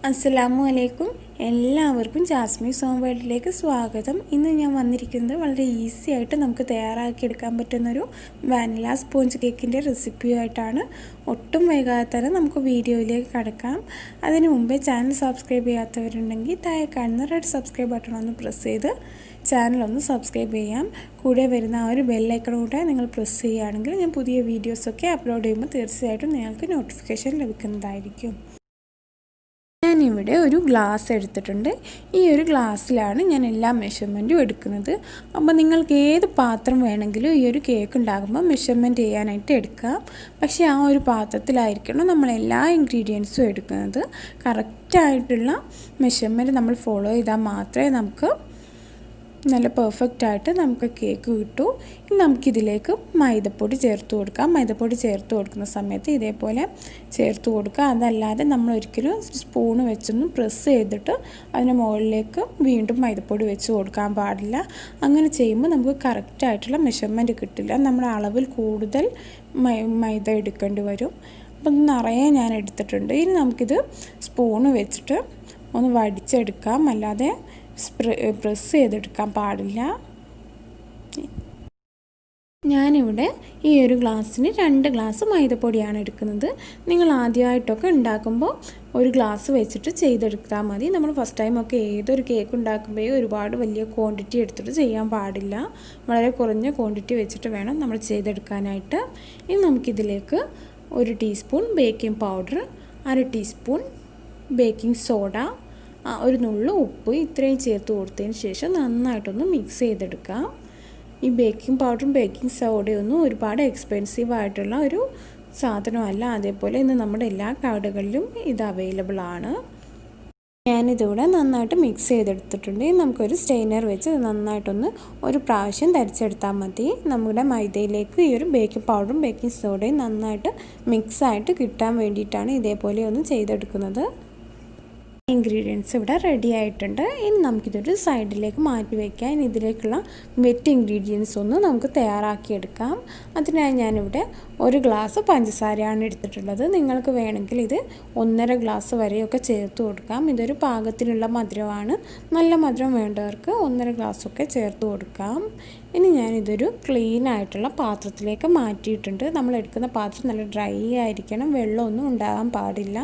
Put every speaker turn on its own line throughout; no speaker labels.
അസ്സലാമു അലൈക്കും. എല്ലാവർക്കും ജാസ്മീസ് ഹോം വേൾഡിലേക്ക് സ്വാഗതം. ഇന്ന് ഞാൻ വന്നിരിക്കുന്നത് വളരെ ഈസി ആയിട്ട് നമുക്ക് തയ്യാറാക്കിയെടുക്കാൻ പറ്റുന്നൊരു വാനില സ്പോഞ്ച് കേക്കിൻ്റെ റെസിപ്പിയുമായിട്ടാണ്. ഒട്ടും വൈകാതെ തന്നെ നമുക്ക് വീഡിയോയിലേക്ക് കടക്കാം. അതിന് മുമ്പേ ചാനൽ സബ്സ്ക്രൈബ് ചെയ്യാത്തവരുണ്ടെങ്കിൽ താഴെ കാണുന്ന റെഡ് സബ്സ്ക്രൈബ് ബട്ടൺ ഒന്ന് പ്രസ് ചെയ്ത് ചാനലൊന്ന് സബ്സ്ക്രൈബ് ചെയ്യാം. കൂടെ വരുന്ന ആ ഒരു ബെല്ലൈക്കൺ കൂടെ നിങ്ങൾ പ്രസ് ചെയ്യുകയാണെങ്കിൽ ഞാൻ പുതിയ വീഡിയോസൊക്കെ അപ്ലോഡ് ചെയ്യുമ്പോൾ തീർച്ചയായിട്ടും നിങ്ങൾക്ക് നോട്ടിഫിക്കേഷൻ ലഭിക്കുന്നതായിരിക്കും. ഞാനിവിടെ ഒരു ഗ്ലാസ് എടുത്തിട്ടുണ്ട്. ഈ ഒരു ഗ്ലാസ്സിലാണ് ഞാൻ എല്ലാ മെഷർമെൻറ്റും എടുക്കുന്നത്. അപ്പോൾ നിങ്ങൾക്ക് ഏത് പാത്രം വേണമെങ്കിലും ഈ ഒരു കേക്ക് ഉണ്ടാകുമ്പോൾ മെഷർമെൻറ്റ് ചെയ്യാനായിട്ട് എടുക്കാം. പക്ഷേ ആ ഒരു പാത്രത്തിലായിരിക്കണം നമ്മൾ എല്ലാ ഇൻഗ്രീഡിയൻസും എടുക്കുന്നത്. കറക്റ്റായിട്ടുള്ള മെഷർമെൻറ്റ് നമ്മൾ ഫോളോ ചെയ്താൽ മാത്രമേ നമുക്ക് നല്ല പെർഫെക്റ്റായിട്ട് നമുക്ക് കേക്ക് കിട്ടൂ. ഇനി നമുക്കിതിലേക്ക് മൈദപ്പൊടി ചേർത്ത് കൊടുക്കാം. മൈദപ്പൊടി ചേർത്ത് കൊടുക്കുന്ന സമയത്ത് ഇതേപോലെ ചേർത്ത് കൊടുക്കുക. അതല്ലാതെ നമ്മൾ ഒരിക്കലും സ്പൂണ് വെച്ചൊന്ന് പ്രസ് ചെയ്തിട്ട് അതിന് മുകളിലേക്ക് വീണ്ടും മൈദപ്പൊടി വെച്ച് കൊടുക്കാൻ പാടില്ല. അങ്ങനെ ചെയ്യുമ്പോൾ നമുക്ക് കറക്റ്റായിട്ടുള്ള മെഷർമെൻറ്റ് കിട്ടില്ല. നമ്മുടെ അളവിൽ കൂടുതൽ മൈദ എടുക്കേണ്ടി വരും. അപ്പം നിറയെ ഞാൻ എടുത്തിട്ടുണ്ട്. ഇനി നമുക്കിത് സ്പൂണ് വെച്ചിട്ട് ഒന്ന് വടിച്ചെടുക്കാം. അല്ലാതെ പ്രസ് ചെയ്തെടുക്കാൻ പാടില്ല. ഞാനിവിടെ ഈ ഒരു ഗ്ലാസ്സിന് 2 ഗ്ലാസ് മൈദപ്പൊടിയാണ് എടുക്കുന്നത്. നിങ്ങൾ ആദ്യമായിട്ടൊക്കെ ഉണ്ടാക്കുമ്പോൾ ഒരു ഗ്ലാസ് വെച്ചിട്ട് ചെയ്തെടുത്താൽ മതി. നമ്മൾ ഫസ്റ്റ് ടൈമൊക്കെ ഏതൊരു കേക്ക് ഉണ്ടാക്കുമ്പോഴേ ഒരുപാട് വലിയ ക്വാണ്ടിറ്റി എടുത്തിട്ട് ചെയ്യാൻ പാടില്ല. വളരെ കുറഞ്ഞ ക്വാണ്ടിറ്റി വെച്ചിട്ട് വേണം നമ്മൾ ചെയ്തെടുക്കാനായിട്ട്. ഇനി നമുക്കിതിലേക്ക് 1 teaspoon baking powder, 1/2 teaspoon baking soda, ഒരു നുള്ളു ഉപ്പ് ഇത്രയും ചേർത്ത് കൊടുത്തതിന് ശേഷം നന്നായിട്ടൊന്ന് മിക്സ് ചെയ്തെടുക്കാം. ഈ ബേക്കിംഗ് പൗഡറും ബേക്കിംഗ് സോഡയൊന്നും ഒരുപാട് എക്സ്പെൻസീവ് ആയിട്ടുള്ള ഒരു സാധനമല്ല. അതേപോലെ ഇന്ന് നമ്മുടെ എല്ലാ കടകളിലും ഇത് അവൈലബിൾ ആണ്. ഞാനിതിവിടെ നന്നായിട്ട് മിക്സ് ചെയ്തെടുത്തിട്ടുണ്ട്. നമുക്കൊരു സ്റ്റെയിനർ വെച്ച് നന്നായിട്ടൊന്ന് ഒരു പ്രാവശ്യം തരിച്ചെടുത്താൽ മതി. നമ്മുടെ മൈദയിലേക്ക് ഈ ഒരു ബേക്കിംഗ് പൗഡറും ബേക്കിംഗ് സോഡയും നന്നായിട്ട് മിക്സായിട്ട് കിട്ടാൻ വേണ്ടിയിട്ടാണ് ഇതേപോലെ ഒന്ന് ചെയ്തെടുക്കുന്നത്. ഇൻഗ്രീഡിയൻസ് ഇവിടെ റെഡി ആയിട്ടുണ്ട്. ഇനി നമുക്കിതൊരു സൈഡിലേക്ക് മാറ്റി വയ്ക്കാം. ഇനി ഇതിലേക്കുള്ള വെറ്റ് ഇൻഗ്രീഡിയൻസ് ഒന്ന് നമുക്ക് തയ്യാറാക്കിയെടുക്കാം. അതിനായി ഞാനിവിടെ 1 ഗ്ലാസ് പഞ്ചസാരയാണ് എടുത്തിട്ടുള്ളത്. നിങ്ങൾക്ക് വേണമെങ്കിൽ ഇത് 1.5 ഗ്ലാസ് വരെയൊക്കെ ചേർത്ത് കൊടുക്കാം. ഇതൊരു പാകത്തിനുള്ള മധുരമാണ്. നല്ല മധുരം വേണ്ടവർക്ക് 1.5 ഗ്ലാസ്സൊക്കെ ചേർത്ത് കൊടുക്കാം. ഇനി ഞാനിതൊരു ക്ലീൻ ആയിട്ടുള്ള പാത്രത്തിലേക്ക് മാറ്റിയിട്ടുണ്ട്. നമ്മൾ എടുക്കുന്ന പാത്രം നല്ല ഡ്രൈ ആയിരിക്കണം, വെള്ളമൊന്നും ഉണ്ടാകാൻ പാടില്ല.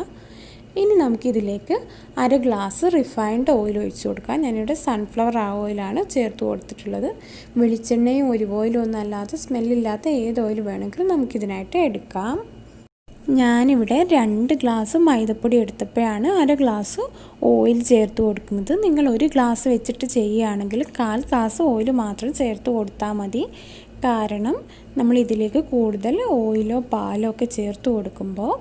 ഇനി നമുക്കിതിലേക്ക് 1/2 ഗ്ലാസ് റിഫൈൻഡ് ഓയിൽ ഒഴിച്ച് കൊടുക്കാം. ഞാനിവിടെ സൺഫ്ലവർ ഓയിലാണ് ചേർത്ത് കൊടുത്തിട്ടുള്ളത്. വെളിച്ചെണ്ണയും ഒലിവ് ഓയിലും ഒന്നും അല്ലാതെ സ്മെല്ലില്ലാത്ത ഏത് ഓയിൽ വേണമെങ്കിലും നമുക്കിതിനായിട്ട് എടുക്കാം. ഞാനിവിടെ 2 ഗ്ലാസ് മൈദപ്പൊടി എടുത്തപ്പോഴാണ് 1/2 ഗ്ലാസ് ഓയിൽ ചേർത്ത് കൊടുക്കുന്നത്. നിങ്ങൾ 1 ഗ്ലാസ് വെച്ചിട്ട് ചെയ്യുകയാണെങ്കിൽ 1/4 ഗ്ലാസ് ഓയിൽ മാത്രം ചേർത്ത് കൊടുത്താൽ മതി. കാരണം നമ്മൾ ഇതിലേക്ക് കൂടുതൽ ഓയിലോ പാലോ ഒക്കെ ചേർത്ത് കൊടുക്കുമ്പോൾ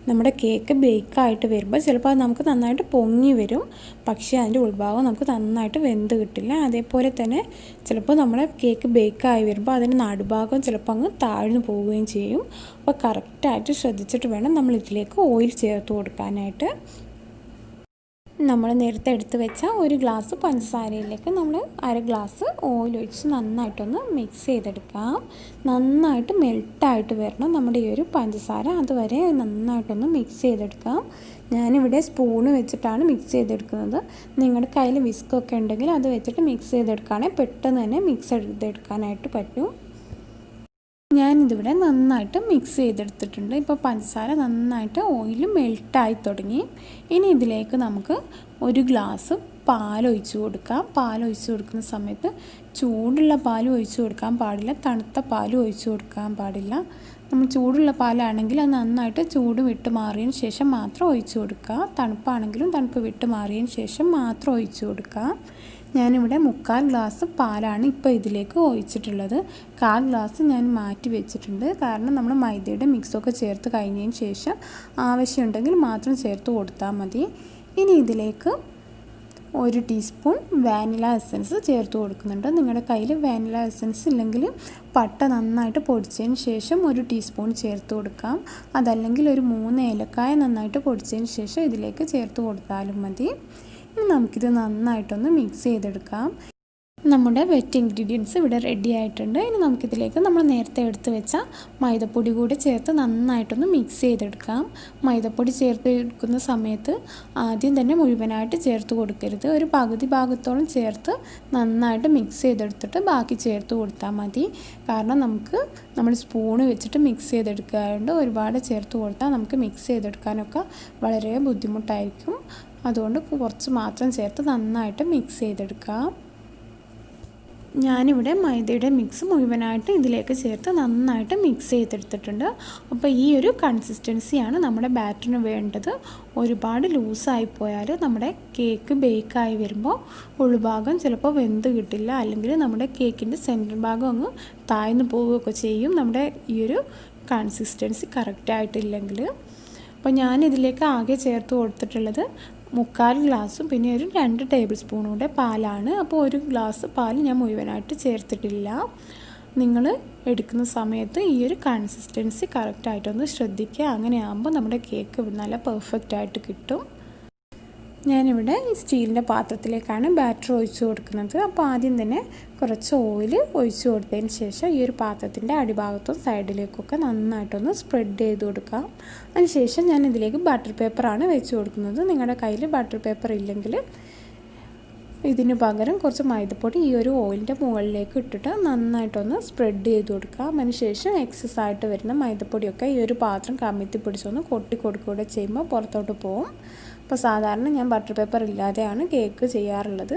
നമ്മുടെ കേക്ക് ബേക്കായിട്ട് വരുമ്പോൾ ചിലപ്പോൾ അത് നമുക്ക് നന്നായിട്ട് പൊങ്ങി വരും. പക്ഷേ അതിൻ്റെ ഉൾഭാഗം നമുക്ക് നന്നായിട്ട് വെന്ത് കിട്ടില്ല. അതേപോലെ തന്നെ ചിലപ്പോൾ നമ്മുടെ കേക്ക് ബേക്കായി വരുമ്പോൾ അതിൻ്റെ നടുഭാഗം ചിലപ്പോൾ അങ്ങ് താഴ്ന്നു പോവുകയും ചെയ്യും. അപ്പോൾ കറക്റ്റായിട്ട് ശ്രദ്ധിച്ചിട്ട് വേണം നമ്മൾ ഇതിലേക്ക് ഓയിൽ ചേർത്ത് കൊടുക്കാനായിട്ട്. നമ്മൾ നേരത്തെ എടുത്ത് വെച്ച 1 ഗ്ലാസ് പഞ്ചസാരയിലേക്ക് നമ്മൾ 1/2 ഗ്ലാസ് ഓയിൽ ഒഴിച്ച് നന്നായിട്ടൊന്ന് മിക്സ് ചെയ്തെടുക്കാം. നന്നായിട്ട് മെൽട്ടായിട്ട് വരണം നമ്മുടെ ഈ ഒരു പഞ്ചസാര. അതുവരെ നന്നായിട്ടൊന്ന് മിക്സ് ചെയ്തെടുക്കാം. ഞാനിവിടെ സ്പൂണ് വെച്ചിട്ടാണ് മിക്സ് ചെയ്തെടുക്കുന്നത്. നിങ്ങളുടെ കയ്യിൽ വിസ്കൊക്കെ ഉണ്ടെങ്കിൽ അത് വെച്ചിട്ട് മിക്സ് ചെയ്തെടുക്കുകയാണെങ്കിൽ പെട്ടെന്ന് തന്നെ മിക്സ് ചെയ്തെടുക്കാനായിട്ട് പറ്റും. ഞാനിതിവിടെ നന്നായിട്ട് മിക്സ് ചെയ്തെടുത്തിട്ടുണ്ട്. ഇപ്പോൾ പഞ്ചസാര നന്നായിട്ട് ഓയിൽ മെൽട്ടായി തുടങ്ങി. ഇനി ഇതിലേക്ക് നമുക്ക് 1 ഗ്ലാസ് പാലൊഴിച്ച് കൊടുക്കാം. പാലൊഴിച്ച് കൊടുക്കുന്ന സമയത്ത് ചൂടുള്ള പാൽ ഒഴിച്ച് കൊടുക്കാൻ പാടില്ല, തണുത്ത പാലും ഒഴിച്ച് കൊടുക്കാൻ പാടില്ല. നമ്മൾ ചൂടുള്ള പാലാണെങ്കിൽ അത് നന്നായിട്ട് ചൂട് വിട്ട് മാറിയതിന് ശേഷം മാത്രം ഒഴിച്ച് കൊടുക്കുക. തണുപ്പാണെങ്കിലും തണുപ്പ് വിട്ട് മാറിയതിന് ശേഷം മാത്രം ഒഴിച്ച് കൊടുക്കുക. ഞാനിവിടെ 1/4 ഗ്ലാസ് പാലാണ് ഇപ്പോൾ ഇതിലേക്ക് ഒഴിച്ചിട്ടുള്ളത്. 1/4 ഗ്ലാസ് ഞാൻ മാറ്റി വെച്ചിട്ടുണ്ട്. കാരണം നമ്മൾ മൈദയുടെ മിക്സൊക്കെ ചേർത്ത് കഴിഞ്ഞതിന് ശേഷം ആവശ്യമുണ്ടെങ്കിൽ മാത്രം ചേർത്ത് കൊടുത്താൽ മതി. ഇനി ഇതിലേക്ക് 1 ടീസ്പൂൺ വാനില എസൻസ് ചേർത്ത് കൊടുക്കുന്നുണ്ട്. നിങ്ങളുടെ കയ്യിൽ വാനില എസൻസ് ഇല്ലെങ്കിൽ പട്ട നന്നായിട്ട് പൊടിച്ചതിന് ശേഷം 1 ടീസ്പൂൺ ചേർത്ത് കൊടുക്കാം. അതല്ലെങ്കിൽ ഒരു 3 ഏലക്കായ നന്നായിട്ട് പൊടിച്ചതിന് ശേഷം ഇതിലേക്ക് ചേർത്ത് കൊടുത്താലും മതി. ഇനി നമുക്കിത് നന്നായിട്ടൊന്ന് മിക്സ് ചെയ്തെടുക്കാം. നമ്മുടെ വെറ്റ് ഇൻഗ്രീഡിയൻസ് ഇവിടെ റെഡി ആയിട്ടുണ്ട്. ഇനി നമുക്കിതിലേക്ക് നമ്മൾ നേരത്തെ എടുത്ത് വെച്ച മൈദപ്പൊടി കൂടി ചേർത്ത് നന്നായിട്ടൊന്ന് മിക്സ് ചെയ്തെടുക്കാം. മൈദപ്പൊടി ചേർത്ത് എടുക്കുന്ന സമയത്ത് ആദ്യം തന്നെ മുഴുവനായിട്ട് ചേർത്ത് കൊടുക്കരുത്. ഒരു പകുതി ഭാഗത്തോളം ചേർത്ത് നന്നായിട്ട് മിക്സ് ചെയ്തെടുത്തിട്ട് ബാക്കി ചേർത്ത് കൊടുത്താൽ മതി. കാരണം നമ്മൾ സ്പൂണ് വെച്ചിട്ട് മിക്സ് ചെയ്തെടുക്കാറുണ്ട്. ഒരുപാട് ചേർത്ത് കൊടുത്താൽ നമുക്ക് മിക്സ് ചെയ്തെടുക്കാനൊക്കെ വളരെ ബുദ്ധിമുട്ടായിരിക്കും. അതുകൊണ്ട് കുറച്ച് മാത്രം ചേർത്ത് നന്നായിട്ട് മിക്സ് ചെയ്തെടുക്കാം. ഞാനിവിടെ മൈദയുടെ മിക്സ് മുഴുവനായിട്ട് ഇതിലേക്ക് ചേർത്ത് നന്നായിട്ട് മിക്സ് ചെയ്തെടുത്തിട്ടുണ്ട്. അപ്പോൾ ഈ ഒരു കൺസിസ്റ്റൻസിയാണ് നമ്മുടെ ബാറ്ററിന് വേണ്ടത്. ഒരുപാട് ലൂസായിപ്പോയാൽ നമ്മുടെ കേക്ക് ബേക്കായി വരുമ്പോൾ ഉൾഭാഗം ചിലപ്പോൾ വെന്ത് കിട്ടില്ല, അല്ലെങ്കിൽ നമ്മുടെ കേക്കിൻ്റെ സെൻറ്റർ ഭാഗം അങ്ങ് താഴ്ന്നു പോവുകയൊക്കെ ചെയ്യും നമ്മുടെ ഈ ഒരു കൺസിസ്റ്റൻസി കറക്റ്റായിട്ടില്ലെങ്കിൽ. അപ്പോൾ ഞാനിതിലേക്ക് ആകെ ചേർത്ത് കൊടുത്തിട്ടുള്ളത് 3/4 ഗ്ലാസും പിന്നെ ഒരു 2 ടേബിൾ സ്പൂണും കൂടെ പാലാണ്. അപ്പോൾ ഒരു ഗ്ലാസ് പാൽ ഞാൻ മുഴുവനായിട്ട് ചേർത്തിട്ടില്ല. നിങ്ങൾ എടുക്കുന്ന സമയത്ത് ഈ ഒരു കൺസിസ്റ്റൻസി കറക്റ്റായിട്ടൊന്ന് ശ്രദ്ധിക്കുക. അങ്ങനെയാകുമ്പോൾ നമ്മുടെ കേക്ക് നല്ല പെർഫെക്റ്റായിട്ട് കിട്ടും. ഞാനിവിടെ സ്റ്റീലിൻ്റെ പാത്രത്തിലേക്കാണ് ബാറ്റർ ഒഴിച്ച് കൊടുക്കുന്നത്. അപ്പോൾ ആദ്യം തന്നെ കുറച്ച് ഓയിൽ ഒഴിച്ച് കൊടുത്തതിന് ശേഷം ഈ ഒരു പാത്രത്തിൻ്റെ അടിഭാഗത്തും സൈഡിലേക്കൊക്കെ നന്നായിട്ടൊന്ന് സ്പ്രെഡ് ചെയ്ത് കൊടുക്കാം. അതിനുശേഷം ഞാൻ ഇതിലേക്ക് ബട്ടർ പേപ്പറാണ് വെച്ച് കൊടുക്കുന്നത്. നിങ്ങളുടെ കയ്യിൽ ബട്ടർ പേപ്പർ ഇല്ലെങ്കിൽ ഇതിന് പകരം കുറച്ച് മൈദപ്പൊടി ഈ ഒരു ഓയിലിൻ്റെ മുകളിലേക്ക് ഇട്ടിട്ട് നന്നായിട്ടൊന്ന് സ്പ്രെഡ് ചെയ്ത് കൊടുക്കാം. അതിനുശേഷം എക്സസ് ആയിട്ട് വരുന്ന മൈദപ്പൊടിയൊക്കെ ഈ ഒരു പാത്രം കമിഴ്ത്തി പിടിച്ചൊന്ന് കൊട്ടി കൊടുക്കുകയും ചെയ്യുമ്പോൾ പുറത്തോട്ട് പോകും. അപ്പോൾ സാധാരണ ഞാൻ ബട്ടർ പേപ്പർ ഇല്ലാതെയാണ് കേക്ക് ചെയ്യാറുള്ളത്.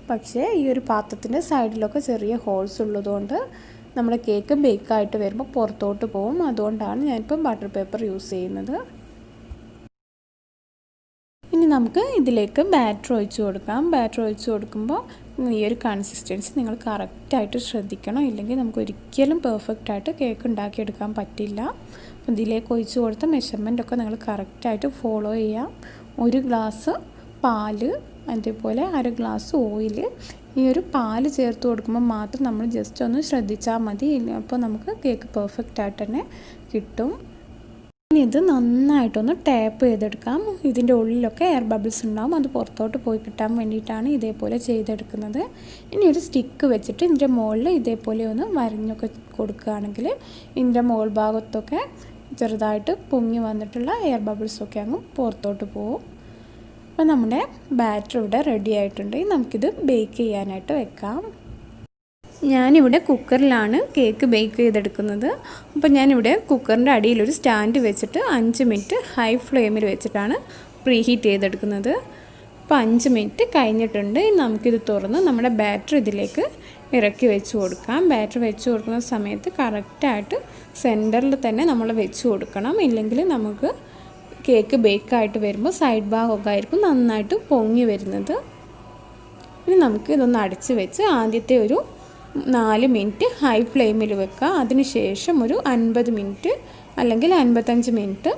പക്ഷേ ഈ ഒരു പാത്രത്തിൻ്റെ സൈഡിലൊക്കെ ചെറിയ ഹോൾസ് ഉള്ളതുകൊണ്ട് നമ്മുടെ കേക്ക് ബേക്കായിട്ട് വരുമ്പോൾ പുറത്തോട്ട് പോകും. അതുകൊണ്ടാണ് ഞാനിപ്പം ബട്ടർ പേപ്പർ യൂസ് ചെയ്യുന്നത്. ഇനി നമുക്ക് ഇതിലേക്ക് ബാറ്റർ ഒഴിച്ച് കൊടുക്കാം. ബാറ്റർ ഒഴിച്ച് കൊടുക്കുമ്പോൾ ഈ ഒരു കൺസിസ്റ്റൻസി നിങ്ങൾ കറക്റ്റായിട്ട് ശ്രദ്ധിക്കണം, ഇല്ലെങ്കിൽ നമുക്ക് ഒരിക്കലും പെർഫെക്റ്റായിട്ട് കേക്ക് ഉണ്ടാക്കിയെടുക്കാൻ പറ്റില്ല. അപ്പോൾ ഇതിലേക്ക് ഒഴിച്ച് കൊടുത്ത മെഷർമെൻറ്റൊക്കെ നിങ്ങൾ കറക്റ്റായിട്ട് ഫോളോ ചെയ്യാം. 1 ഗ്ലാസ് പാല്, അതേപോലെ 1/2 ഗ്ലാസ് ഓയിൽ. ഈ ഒരു പാല് ചേർത്ത് കൊടുക്കുമ്പോൾ മാത്രം നമ്മൾ ജസ്റ്റ് ഒന്ന് ശ്രദ്ധിച്ചാൽ മതി. അപ്പോൾ നമുക്ക് കേക്ക് പെർഫെക്റ്റായിട്ട് തന്നെ കിട്ടും. ഇനി ഇത് നന്നായിട്ടൊന്ന് ടാപ്പ് ചെയ്തെടുക്കാം. ഇതിൻ്റെ ഉള്ളിലൊക്കെ എയർ ബബിൾസ് ഉണ്ടാകും, അത് പുറത്തോട്ട് പോയി കിട്ടാൻ വേണ്ടിയിട്ടാണ് ഇതേപോലെ ചെയ്തെടുക്കുന്നത്. ഇനി ഒരു സ്റ്റിക്ക് വെച്ചിട്ട് ഇതിൻ്റെ മുകളിൽ ഇതേപോലെ ഒന്ന് വരഞ്ഞൊക്കെ കൊടുക്കുകയാണെങ്കിൽ ഇതിൻ്റെ മുകൾ ഭാഗത്തൊക്കെ ചെറുതായിട്ട് പൊങ്ങി വന്നിട്ടുള്ള എയർ ബബിൾസൊക്കെ അങ്ങ് പുറത്തോട്ട് പോകും. അപ്പോൾ നമ്മുടെ ബാറ്റർ ഇവിടെ റെഡി ആയിട്ടുണ്ട്. നമുക്കിത് ബേക്ക് ചെയ്യാനായിട്ട് വെക്കാം. ഞാനിവിടെ കുക്കറിലാണ് കേക്ക് ബേക്ക് ചെയ്തെടുക്കുന്നത്. അപ്പോൾ ഞാനിവിടെ കുക്കറിൻ്റെ അടിയിലൊരു സ്റ്റാൻഡ് വെച്ചിട്ട് 5 മിനിറ്റ് ഹൈ ഫ്ലെയിമിൽ വെച്ചിട്ടാണ് പ്രീ ഹീറ്റ് ചെയ്തെടുക്കുന്നത്. അപ്പോൾ 5 മിനിറ്റ് കഴിഞ്ഞിട്ടുണ്ട്. നമുക്കിത് തുറന്ന് നമ്മുടെ ബാറ്റർ ഇതിലേക്ക് ഇറക്കി വെച്ച് കൊടുക്കാം. ബാറ്റർ വെച്ച് കൊടുക്കുന്ന സമയത്ത് കറക്റ്റായിട്ട് സെൻറ്ററിൽ തന്നെ നമ്മൾ വെച്ച് കൊടുക്കണം, ഇല്ലെങ്കിൽ നമുക്ക് കേക്ക് ബേക്കായിട്ട് വരുമ്പോൾ സൈഡ് ഭാഗമൊക്കെ ആയിരിക്കും നന്നായിട്ട് പൊങ്ങി വരുന്നത്. ഇനി നമുക്ക് ഇതൊന്ന് അടച്ച് വെച്ച് ആദ്യത്തെ ഒരു 4 മിനിറ്റ് ഹൈ ഫ്ലെയിമിൽ വെക്കുക. അതിനുശേഷം ഒരു 50 മിനിറ്റ് അല്ലെങ്കിൽ 55 മിനിറ്റ്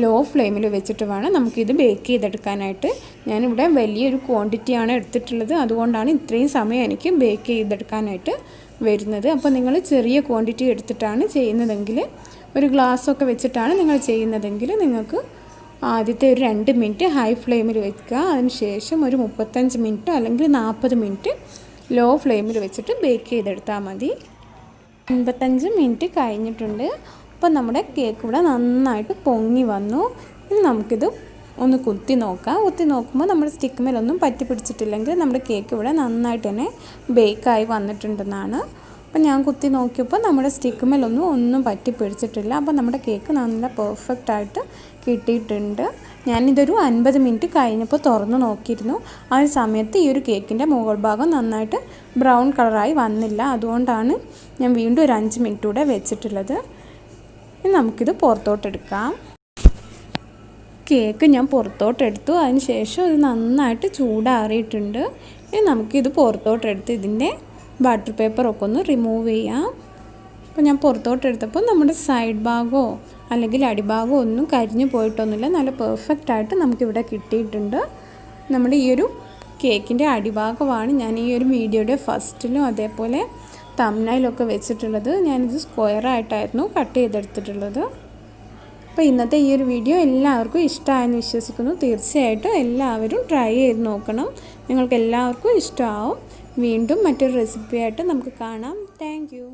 ലോ ഫ്ലെയിമിൽ വെച്ചിട്ട് വേണം നമുക്കിത് ബേക്ക് ചെയ്തെടുക്കാനായിട്ട്. ഞാനിവിടെ വലിയൊരു ക്വാണ്ടിറ്റിയാണ് എടുത്തിട്ടുള്ളത്, അതുകൊണ്ടാണ് ഇത്രയും സമയം എനിക്ക് ബേക്ക് ചെയ്തെടുക്കാനായിട്ട് വരുന്നത്. അപ്പോൾ നിങ്ങൾ ചെറിയ ക്വാണ്ടിറ്റി എടുത്തിട്ടാണ് ചെയ്യുന്നതെങ്കിൽ, ഒരു ഗ്ലാസ്സൊക്കെ വെച്ചിട്ടാണ് നിങ്ങൾ ചെയ്യുന്നതെങ്കിൽ നിങ്ങൾക്ക് ആദ്യത്തെ ഒരു 2 മിനിറ്റ് ഹൈ ഫ്ലെയിമിൽ വെക്കുക. അതിനുശേഷം ഒരു 35 മിനിറ്റ് അല്ലെങ്കിൽ 40 മിനിറ്റ് ലോ ഫ്ലെയിമിൽ വെച്ചിട്ട് ബേക്ക് ചെയ്തെടുത്താൽ മതി. 55 മിനിറ്റ് കഴിഞ്ഞിട്ടുണ്ട്. അപ്പോൾ നമ്മുടെ കേക്ക് ഇവിടെ നന്നായിട്ട് പൊങ്ങി വന്നു. ഇനി നമുക്കിത് ഒന്ന് കുത്തി നോക്കാം. കുത്തി നോക്കുമ്പോൾ നമ്മുടെ സ്റ്റിക്ക് മേലൊന്നും പറ്റി പിടിച്ചിട്ടില്ലെങ്കിൽ നമ്മുടെ കേക്ക് ഇവിടെ നന്നായിട്ട് തന്നെ ബേക്കായി വന്നിട്ടുണ്ടെന്നാണ്. അപ്പോൾ ഞാൻ കുത്തി നോക്കിയപ്പോൾ നമ്മുടെ സ്റ്റിക്ക് മേലൊന്നും പറ്റി പിടിച്ചിട്ടില്ല. അപ്പോൾ നമ്മുടെ കേക്ക് നല്ല പെർഫെക്റ്റായിട്ട് കിട്ടിയിട്ടുണ്ട്. ഞാനിതൊരു 50 മിനിറ്റ് കഴിഞ്ഞപ്പോൾ തുറന്ന് നോക്കിയിരുന്നു. ആ ഒരു സമയത്ത് ഈ ഒരു കേക്കിൻ്റെ മുകൾ ഭാഗം നന്നായിട്ട് ബ്രൗൺ കളറായി വന്നില്ല. അതുകൊണ്ടാണ് ഞാൻ വീണ്ടും ഒരു 5 മിനിറ്റ് കൂടെ വെച്ചിട്ടുള്ളത്. ഇനി നമുക്കിത് പുറത്തോട്ടെടുക്കാം. കേക്ക് ഞാൻ പുറത്തോട്ടെടുത്തു. അതിന് ശേഷം ഇത് നന്നായിട്ട് ചൂടാറിയിട്ടുണ്ട്. ഇനി നമുക്കിത് പുറത്തോട്ടെടുത്ത് ഇതിൻ്റെ ബട്ടർ പേപ്പറൊക്കെ ഒന്ന് റിമൂവ് ചെയ്യാം. അപ്പോൾ ഞാൻ പുറത്തോട്ടെടുത്തപ്പോൾ നമ്മുടെ സൈഡ് ഭാഗമോ അല്ലെങ്കിൽ അടിഭാഗമോ ഒന്നും കരിഞ്ഞു പോയിട്ടൊന്നുമില്ല, നല്ല പെർഫെക്റ്റായിട്ട് നമുക്കിവിടെ കിട്ടിയിട്ടുണ്ട്. നമ്മുടെ ഈ ഒരു കേക്കിൻ്റെ അടിഭാഗമാണ് ഞാൻ ഈ ഒരു വീഡിയോയുടെ ഫസ്റ്റിലും അതേപോലെ തംബ്നെയിലൊക്കെ വെച്ചിട്ടുള്ളത്. ഞാനിത് സ്ക്വയറായിട്ടായിരുന്നു കട്ട് ചെയ്തെടുത്തിട്ടുള്ളത്. അപ്പോൾ ഇന്നത്തെ ഈ ഒരു വീഡിയോ എല്ലാവർക്കും ഇഷ്ടമായെന്ന് വിശ്വസിക്കുന്നു. തീർച്ചയായിട്ടും എല്ലാവരും ട്രൈ ചെയ്ത് നോക്കണം, നിങ്ങൾക്ക് എല്ലാവർക്കും ഇഷ്ടമാവും. വീണ്ടും മറ്റൊരു റെസിപ്പിയായിട്ട് നമുക്ക് കാണാം. Thank you.